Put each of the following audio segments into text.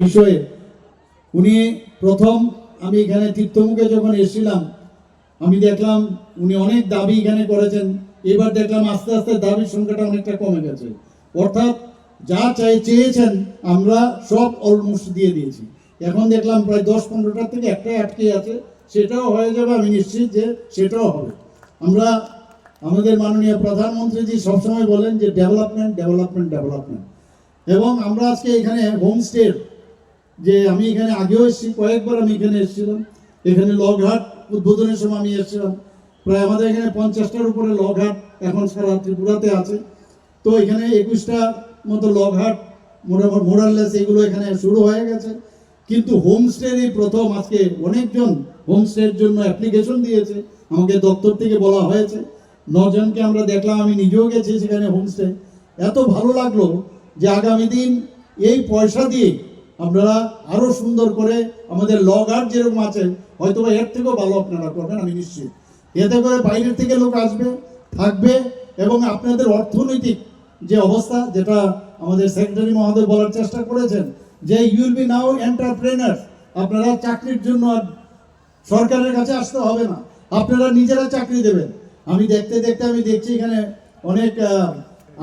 বিষয়ে উনি প্রথম আমি এখানে তীর্থমুখে যখন এসেছিলাম আমি দেখলাম উনি অনেক দাবি এখানে করেছেন। এবার দেখলাম আস্তে আস্তে দাবির সংখ্যাটা অনেকটা কমে গেছে, অর্থাৎ যা চেয়েছেন আমরা সব অলমোস্ট দিয়ে দিয়েছি। এখন দেখলাম প্রায় 10-15টার থেকে একটাই আটকে আছে, সেটাও হয়ে যাবে, আমি নিশ্চিত যে সেটাও হবে। আমরা আমাদের মাননীয় প্রধানমন্ত্রীজি সবসময় বলেন যে ডেভেলপমেন্ট ডেভেলপমেন্ট ডেভেলপমেন্ট, এবং আমরা আজকে এখানে হোমস্টে যে আমি এখানে আগেও এসেছি, কয়েকবার আমি এখানে এসেছিলাম। এখানে লগঘাট উদ্বোধনের সময় আমি এসেছিলাম, প্রায় আমাদের এখানে 50টার উপরে লগঘাট এখন সারা ত্রিপুরাতে আছে। তো এখানে 21টা মতো লগঘাট মোরাললেস এগুলো এখানে শুরু হয়ে গেছে। কিন্তু হোমস্টের এই প্রথম আজকে অনেকজন হোমস্টের জন্য অ্যাপ্লিকেশন দিয়েছে, আমাকে দপ্তর থেকে বলা হয়েছে। 9 জনকে আমরা দেখলাম, আমি নিজেও গেছি সেখানে হোমস্টে। এত ভালো লাগলো যে আগামী দিন এই পয়সা দিয়ে আপনারা আরো সুন্দর করে আমাদের লগঘাট যেরকম আছে হয়তো এর থেকেও ভালো আপনারা করবেন, আমি নিশ্চিত। এতে করে বাইরের থেকে লোক আসবে, থাকবে, এবং আপনাদের অর্থনৈতিক যে অবস্থা, যেটা আমাদের সেক্রেটারি মহোদয় বলার চেষ্টা করেছেন যে you will be now entrepreneur, আপনারা চাকরির জন্য আর সরকারের কাছে আসতে হবে না, আপনারা নিজেরা চাকরি দেবেন। আমি দেখতে আমি দেখছি এখানে অনেক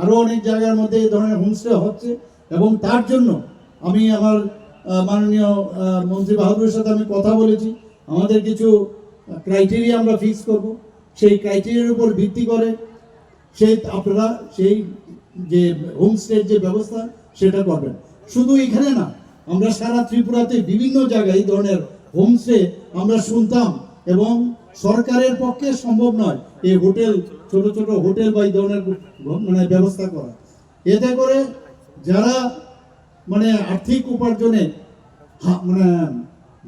আরো অনেক জায়গার মধ্যে এই ধরনের হোমস্টে হচ্ছে, এবং তার জন্য আমি আমার মাননীয় মন্ত্রী বাহাদুরের সাথে আমি কথা বলেছি। আমাদের কিছু ক্রাইটেরিয়া আমরা ফিক্স করব, সেই ক্রাইটেরিয়ার উপর ভিত্তি করে আপনারা সেই যে হোমস্টের যে ব্যবস্থা সেটা করবেন। শুধু এখানে না, আমরা সারা ত্রিপুরাতে বিভিন্ন জায়গায় এই ধরনের হোমস্টে আমরা শুনতাম, এবং সরকারের পক্ষে সম্ভব নয় এই হোটেল, ছোট ছোট হোটেল বা এই ধরনের মানে ব্যবস্থা করা। এতে করে যারা মানে আর্থিক উপার্জনে মানে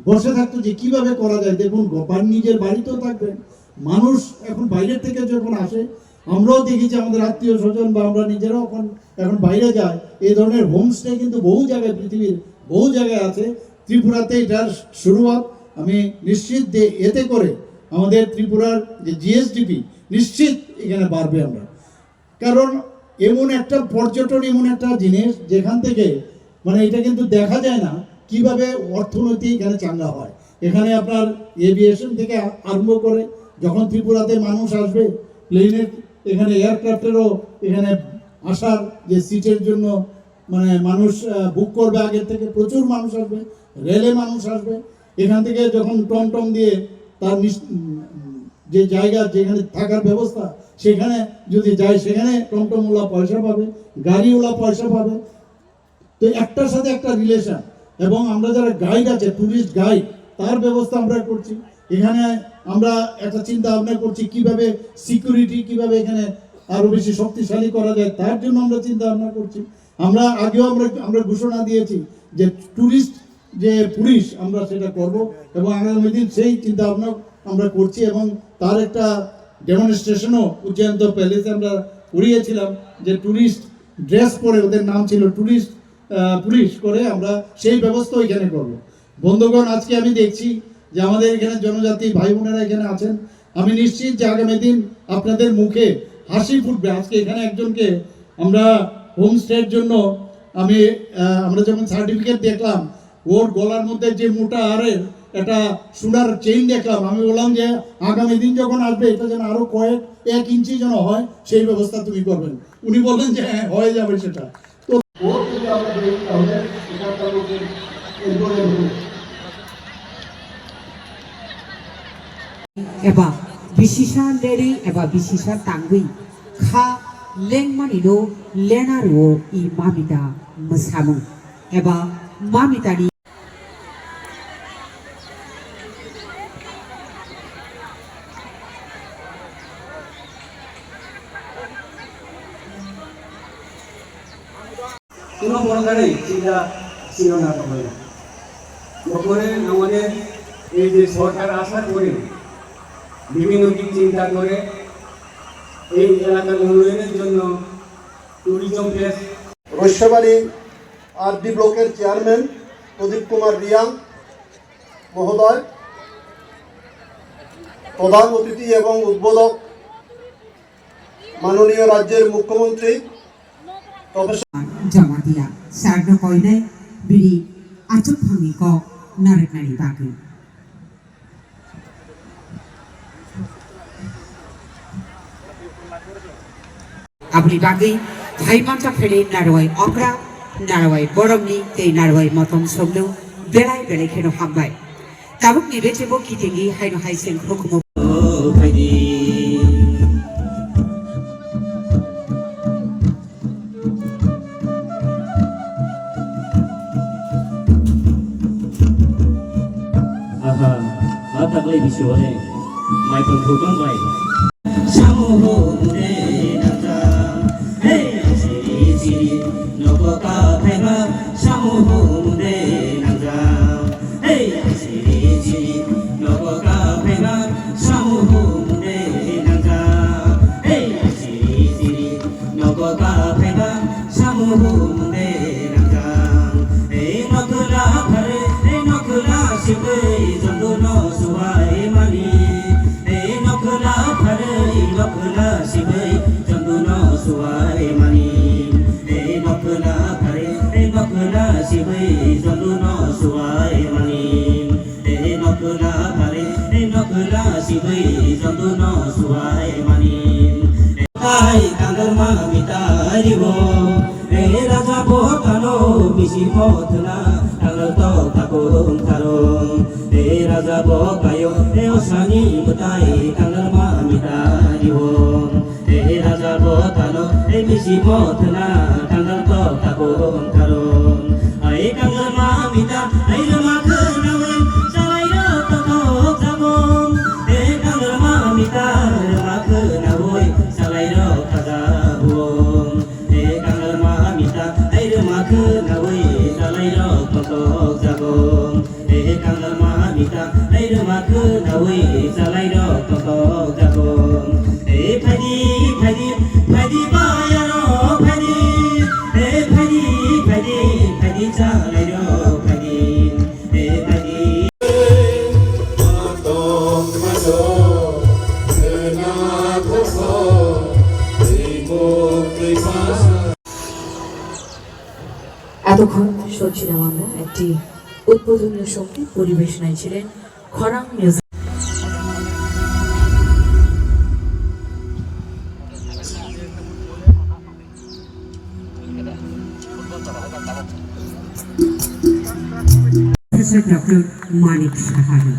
বসে থাকতো যে কিভাবে করা যায়, দেখুন নিজের বাড়িতেও থাকবেন। মানুষ এখন বাইরের থেকে যখন আসে, আমরাও দেখি যে আমাদের আত্মীয় স্বজন বা আমরা নিজেরাও এখন বাইরে যাই, এই ধরনের হোমস্টে কিন্তু বহু জায়গায়, পৃথিবীর বহু জায়গায় আছে। ত্রিপুরাতে এটার শুরুয়াত, আমি নিশ্চিত যে এতে করে আমাদের ত্রিপুরার যে জিএসডিপি নিশ্চিত এখানে বাড়বে। আমরা কারণ এমন একটা পর্যটন, এমন একটা জিনিস যেখান থেকে মানে এটা কিন্তু দেখা যায় না কিভাবে অর্থনীতি এখানে চাঙ্গা হয়। এখানে আপনার এভিয়েশন থেকে আরম্ভ করে যখন ত্রিপুরাতে মানুষ আসবে, প্লেনের এখানে এয়ারক্রাফটেরও এখানে আসার যে সিটের জন্য মানে মানুষ বুক করবে আগের থেকে, প্রচুর মানুষ আসবে, রেলে মানুষ আসবে। এখান থেকে যখন টমটম দিয়ে তার যে জায়গা যেখানে থাকার ব্যবস্থা সেখানে যদি যায়, সেখানে টমটমওয়ালা পয়সা পাবে, গাড়িওয়ালা পয়সা পাবে। তো একটার সাথে একটা রিলেশন, এবং আমরা যারা গাইড আছে, ট্যুরিস্ট গাইড, তার ব্যবস্থা আমরা করছি। এখানে আমরা একটা চিন্তা ভাবনা করছি কিভাবে সিকিউরিটি কিভাবে এখানে আরো বেশি শক্তিশালী করা যায়, তার জন্য আমরা চিন্তা ভাবনা করছি। আমরা আগেও আমরা ঘোষণা দিয়েছি যে ট্যুরিস্ট যে পুলিশ আমরা সেটা করব, এবং আগামী দিন সেই চিন্তা ভাবনা আমরা করছি। এবং তার একটা ডেমনস্ট্রেশনও উজ্জয়ন্ত প্যালেসে আমরা উড়িয়েছিলাম, যে ট্যুরিস্ট ড্রেস পরে, ওদের নাম ছিল ট্যুরিস্ট পুলিশ করে, আমরা সেই ব্যবস্থা এখানে করব। বন্ধুগণ, আজকে আমি দেখছি যে আমাদের এখানে জনজাতি ভাই বোনেরা এখানে আছেন, আমি নিশ্চিত যে আগামী দিন আপনাদের মুখে হাসি ফুটবে। আজকে এখানে একজনকে আমরা হোমস্টের জন্য আমরা যখন সার্টিফিকেট দেখলাম, ওর গলার মধ্যে যে মোটা আরের একটা সোনার চেইন দেখলাম, আমি বললাম যে আগামী দিন যখন আসবে এটা যেন আরো 1 ইঞ্চি যেন হয়, সেই ব্যবস্থা তুমি করবেন। উনি বললেন যে হ্যাঁ, হয়ে যাবে সেটা। তো एबा बिसिसा लेरि एबा बिसिसा तांगै खा लेंमानिनो लेनारो इ मामिता मोसामु एबा मामितानि কোনো প্রকারেই চিন্তা ছিল না তখন। আমাদের এই যে সরকার আসার পরে বিভিন্ন দিক চিন্তা করে এই এলাকার উন্নয়নের জন্য ট্যুরিজম প্লেস রৈশ্যবাড়ি আরডি ব্লকের চেয়ারম্যান প্রদীপ কুমার রিয়া মহোদয়, প্রধান অতিথি এবং উদ্বোধক মাননীয় রাজ্যের মুখ্যমন্ত্রী professor Jamatia sarno koine biri achuk phangi ko naraknani bagi abri bagi haimanta pheli narwai okra narwai boromni te narwai motom somnu belai belai kheno hambai tabuk ni bechebo kitingi haino haisen khokmo aha mata play bisore mai pun hukam bai samu ho de nata hey siri siri noko ka phaiba samu ho de nata hey siri siri noko ka phaiba samu ho de nata hey siri siri noko ka phaiba samu ho de nata hey nokla phare hey nokla sibe jandono suai mani hey nokla phare nokla sibe jandono suai mani hey nokla phare nokla sibe jandono suai mani hey nokla phare nokla sibe jandono suai mani ai kandarma mitaribo hey raja botano bisi potna tangal to takurung tarung hey raja bokayo hey osani mutai kandarma mitaribo hey raja botano hey bisi potna tangal to takurung tarung ai kandarma mita ai rama kanawe salai ro to jabong hey kandarma mita rama kanawe salai ro kajabong hey kandarma mita ai rama kanawe salai ro to jabong hey kandarma mita ai rama kanawe salai ro to jabong hey phadi phadi phadi bayaro phadi hey phadi phadi phadi salai ro phadi hey phadi এতক্ষণ শুনছিলাম আমরা একটি উদ্বোধনীয় সঙ্গীত পরিবেশনায় ছিলেন খরাং music. Professor Dr. Manik Sahani